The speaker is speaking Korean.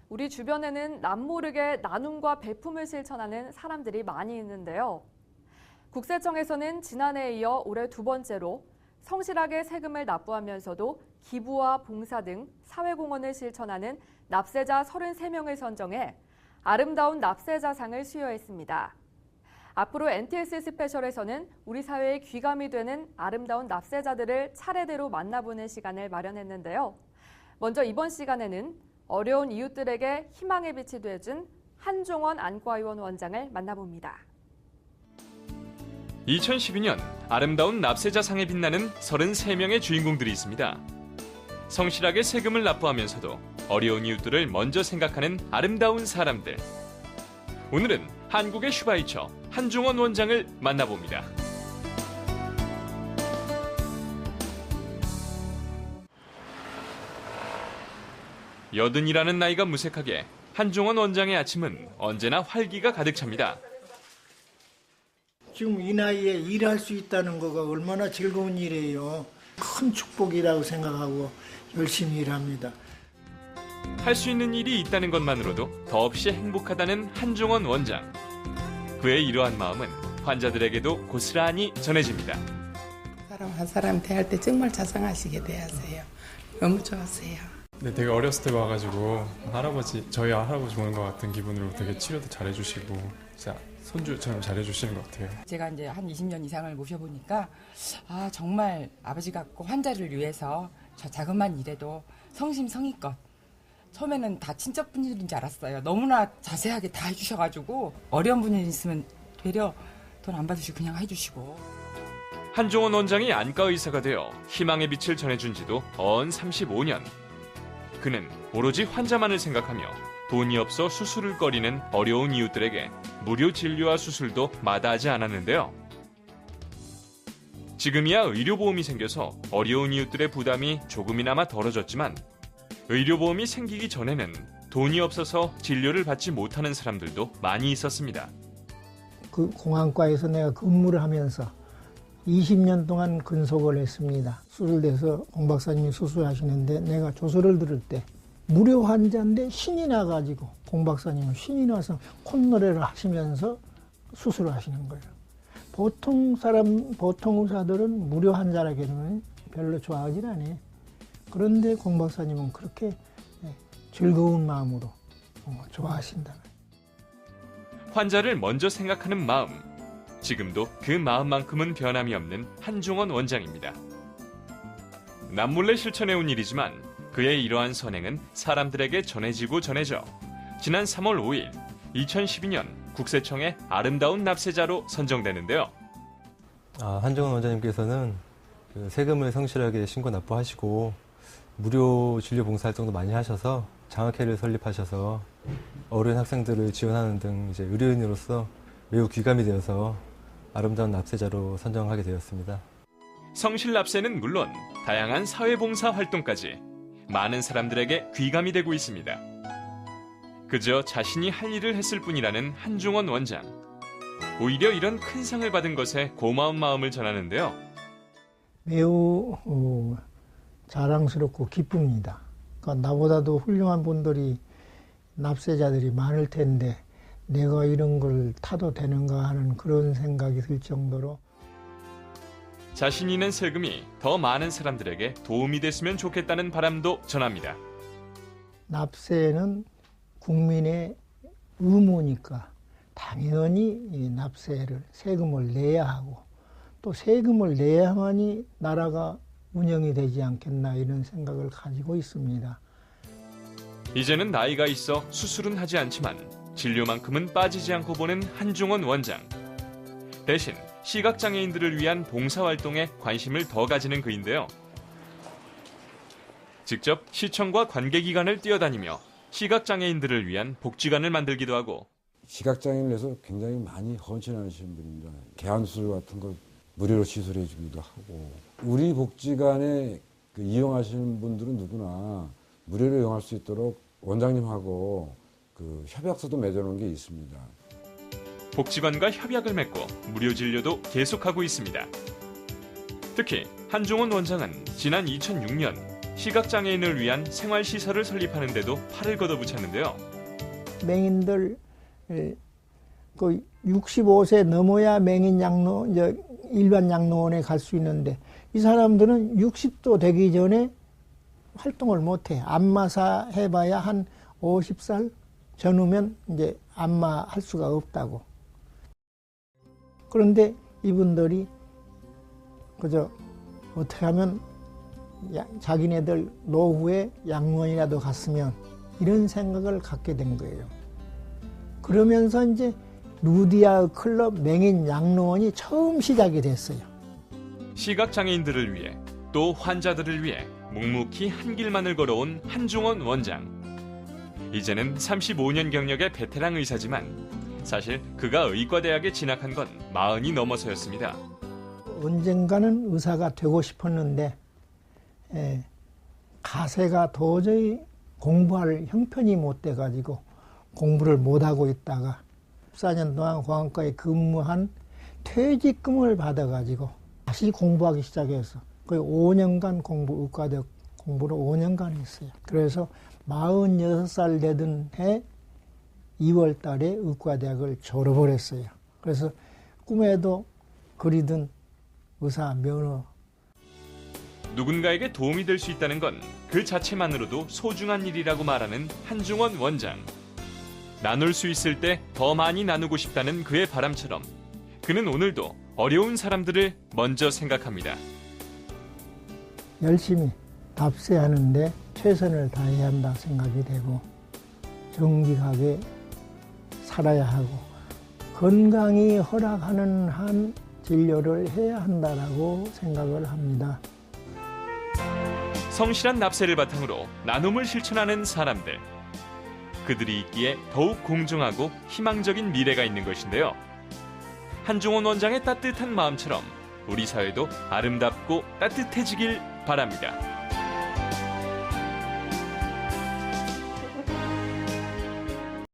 우리 주변에는 남모르게 나눔과 배품을 실천하는 사람들이 많이 있는데요. 국세청에서는 지난해에 이어 올해 두 번째로 성실하게 세금을 납부하면서도 기부와 봉사 등 사회공헌을 실천하는 납세자 33명을 선정해 아름다운 납세자상을 수여했습니다. 앞으로 NTS 스페셜에서는 우리 사회에 귀감이 되는 아름다운 납세자들을 차례대로 만나보는 시간을 마련했는데요. 먼저 이번 시간에는 어려운 이웃들에게 희망의 빛이 되어준 한종원 안과의원 원장을 만나봅니다. 2012년 아름다운 납세자상에 빛나는 33명의 주인공들이 있습니다. 성실하게 세금을 납부하면서도 어려운 이웃들을 먼저 생각하는 아름다운 사람들. 오늘은 한국의 슈바이처 한종원 원장을 만나봅니다. 여든이라는 나이가 무색하게 한종원 원장의 아침은 언제나 활기가 가득 찹니다. 지금 이 나이에 일할 수 있다는 거가 얼마나 즐거운 일이에요. 큰 축복이라고 생각하고 열심히 일합니다. 할 수 있는 일이 있다는 것만으로도 더없이 행복하다는 한종원 원장. 그의 이러한 마음은 환자들에게도 고스란히 전해집니다. 사람 한 사람 대할 때 정말 자상하시게 대하세요. 너무 좋으세요. 네, 되게 어렸을 때 와가지고 저희 할아버지 보는 것 같은 기분으로 되게 치료도 잘해주시고 진짜 손주처럼 잘해주시는 것 같아요. 제가 이제 한 20년 이상을 모셔보니까 정말 아버지 같고 환자를 위해서 저 자그마한 일에도 성심성의껏 처음에는 다 친척분들인 줄 알았어요. 너무나 자세하게 다 해주셔가지고 어려운 분이 있으면 되려 돈 안 받으시고 그냥 해주시고. 한종원 원장이 안과 의사가 되어 희망의 빛을 전해준 지도 어언 35년. 그는 오로지 환자만을 생각하며 돈이 없어 수술을 꺼리는 어려운 이웃들에게 무료 진료와 수술도 마다하지 않았는데요. 지금이야 의료보험이 생겨서 어려운 이웃들의 부담이 조금이나마 덜어졌지만 의료보험이 생기기 전에는 돈이 없어서 진료를 받지 못하는 사람들도 많이 있었습니다. 그 공안과에서 내가 근무를 하면서 20년 동안 근속을 했습니다. 수술돼서 공 박사님이 수술하시는데 내가 조서를 들을 때 무료 환자인데 신이 나가지고 공 박사님은 신이 나서 콧노래를 하시면서 수술을 하시는 거예요. 보통 의사들은 무료 환자라 그러면 별로 좋아하진 않아요. 그런데 공 박사님은 그렇게 즐거운 마음으로 좋아하신다. 환자를 먼저 생각하는 마음. 지금도 그 마음만큼은 변함이 없는 한종원 원장입니다. 남몰래 실천해온 일이지만 그의 이러한 선행은 사람들에게 전해지고 전해져 지난 3월 5일 2012년 국세청의 아름다운 납세자로 선정되는데요. 한종원 원장님께서는 세금을 성실하게 신고 납부하시고 무료 진료 봉사 활동도 많이 하셔서 장학회를 설립하셔서 어린 학생들을 지원하는 등 이제 의료인으로서 매우 귀감이 되어서 아름다운 납세자로 선정하게 되었습니다. 성실 납세는 물론 다양한 사회봉사 활동까지 많은 사람들에게 귀감이 되고 있습니다. 그저 자신이 할 일을 했을 뿐이라는 한종원 원장. 오히려 이런 큰 상을 받은 것에 고마운 마음을 전하는데요. 매우 자랑스럽고 기쁩니다. 그러니까 나보다도 훌륭한 분들이 납세자들이 많을 텐데 내가 이런 걸 타도 되는가 하는 그런 생각이 들 정도로 자신이 낸 세금이 더 많은 사람들에게 도움이 됐으면 좋겠다는 바람도 전합니다. 납세는 국민의 의무니까 당연히 이 납세를 세금을 내야 하고 또 세금을 내야만이 나라가 운영이 되지 않겠나 이런 생각을 가지고 있습니다. 이제는 나이가 있어 수술은 하지 않지만 진료만큼은 빠지지 않고 보는 한종원 원장. 대신 시각장애인들을 위한 봉사활동에 관심을 더 가지는 그인데요. 직접 시청과 관계기관을 뛰어다니며 시각장애인들을 위한 복지관을 만들기도 하고 시각장애인을 위해서 굉장히 많이 헌신하시는 분입니다. 개안수술 같은 거 무료로 시술해 주기도 하고 우리 복지관에 이용하시는 분들은 누구나 무료로 이용할 수 있도록 원장님하고 협약서도 맺어놓은 게 있습니다. 복지관과 협약을 맺고 무료 진료도 계속하고 있습니다. 특히 한종원 원장은 지난 2006년 시각장애인을 위한 생활시설을 설립하는 데도 팔을 걷어붙였는데요. 맹인들 그 65세 넘어야 맹인 양로 이제 일반 양로원에 갈 수 있는데 이 사람들은 60도 되기 전에 활동을 못해. 안마사 해봐야 한 50살 전후면 이제 안마할 수가 없다고. 그런데 이분들이 그저 어떻게 하면 자기네들 노후에 양로원이라도 갔으면 이런 생각을 갖게 된 거예요. 그러면서 이제 루디아 클럽 맹인 양로원이 처음 시작이 됐어요. 시각장애인들을 위해 또 환자들을 위해 묵묵히 한 길만을 걸어온 한중원 원장. 이제는 35년 경력의 베테랑 의사지만 사실 그가 의과대학에 진학한 건 40이 넘어서였습니다. 언젠가는 의사가 되고 싶었는데 가세가 도저히 공부할 형편이 못 돼가지고 공부를 못하고 있다가 14년 동안 공안과에 근무한 퇴직금을 받아가지고 다시 공부하기 시작해서 거의 5년간 의과대학 공부를 5년간 했어요. 그래서 46살 되던 해 2월 달에 의과대학을 졸업을 했어요. 그래서 꿈에도 그리던 의사 면허. 누군가에게 도움이 될 수 있다는 건 그 자체만으로도 소중한 일이라고 말하는 한중원 원장. 나눌 수 있을 때 더 많이 나누고 싶다는 그의 바람처럼 그는 오늘도 어려운 사람들을 먼저 생각합니다. 열심히 답세하는데 최선을 다해야 한다 생각이 되고 정직하게 살아야 하고 건강이 허락하는 한 진료를 해야 한다라고 생각을 합니다. 성실한 납세를 바탕으로 나눔을 실천하는 사람들. 그들이 있기에 더욱 공정하고 희망적인 미래가 있는 것인데요. 한중원 원장의 따뜻한 마음처럼 우리 사회도 아름답고 따뜻해지길 바랍니다.